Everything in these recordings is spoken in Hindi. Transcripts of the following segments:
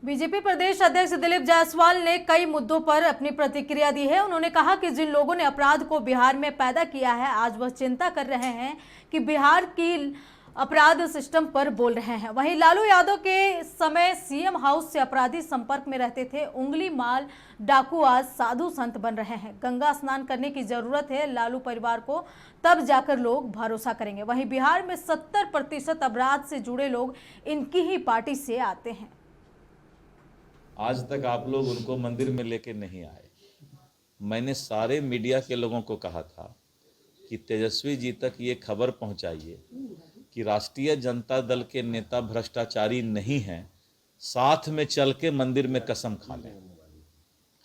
बीजेपी प्रदेश अध्यक्ष दिलीप जायसवाल ने कई मुद्दों पर अपनी प्रतिक्रिया दी है। उन्होंने कहा कि जिन लोगों ने अपराध को बिहार में पैदा किया है, आज वह चिंता कर रहे हैं कि बिहार की अपराध सिस्टम पर बोल रहे हैं। वहीं लालू यादव के समय सीएम हाउस से अपराधी संपर्क में रहते थे, उंगली माल डाकू आज साधु संत बन रहे हैं। गंगा स्नान करने की जरूरत है लालू परिवार को, तब जाकर लोग भरोसा करेंगे। वहीं बिहार में 70% अपराध से जुड़े लोग इनकी ही पार्टी से आते हैं। आज तक आप लोग उनको मंदिर में लेके नहीं आए। मैंने सारे मीडिया के लोगों को कहा था कि तेजस्वी जी तक ये खबर पहुंचाइए कि राष्ट्रीय जनता दल के नेता भ्रष्टाचारी नहीं हैं, साथ में चल के मंदिर में कसम खा लें।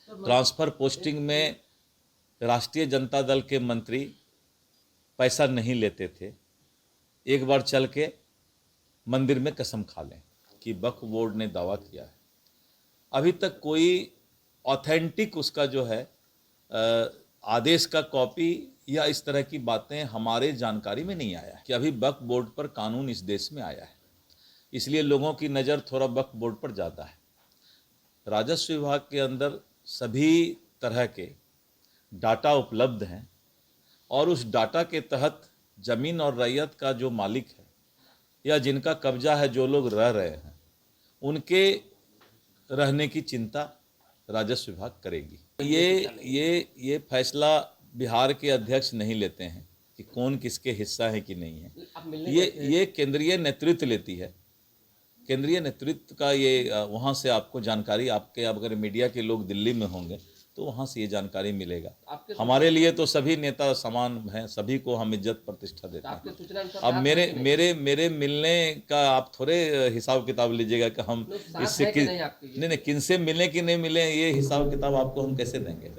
ट्रांसफर पोस्टिंग में राष्ट्रीय जनता दल के मंत्री पैसा नहीं लेते थे, एक बार चल के मंदिर में कसम खा लें कि वक्फ बोर्ड ने दावा किया है। अभी तक कोई ऑथेंटिक उसका जो है आदेश का कॉपी या इस तरह की बातें हमारे जानकारी में नहीं आया कि अभी वक्फ बोर्ड पर कानून इस देश में आया है, इसलिए लोगों की नज़र थोड़ा वक्फ बोर्ड पर ज़्यादा है। राजस्व विभाग के अंदर सभी तरह के डाटा उपलब्ध हैं और उस डाटा के तहत ज़मीन और रैयत का जो मालिक है या जिनका कब्जा है, जो लोग रह रहे हैं, उनके रहने की चिंता राजस्व विभाग करेगी। ये फैसला बिहार के अध्यक्ष नहीं लेते हैं कि कौन किसके हिस्सा है कि नहीं है। ये केंद्रीय नेतृत्व लेती है। केंद्रीय नेतृत्व का ये वहाँ से आपको जानकारी, आपके अगर मीडिया के लोग दिल्ली में होंगे तो वहाँ से ये जानकारी मिलेगा। हमारे लिए तो सभी नेता समान हैं, सभी को हम इज्जत प्रतिष्ठा देते हैं। अब मेरे मिलने का आप थोड़े हिसाब किताब लीजिएगा कि हम इससे नहीं किन से मिले कि नहीं मिले, ये हिसाब किताब आपको हम कैसे देंगे।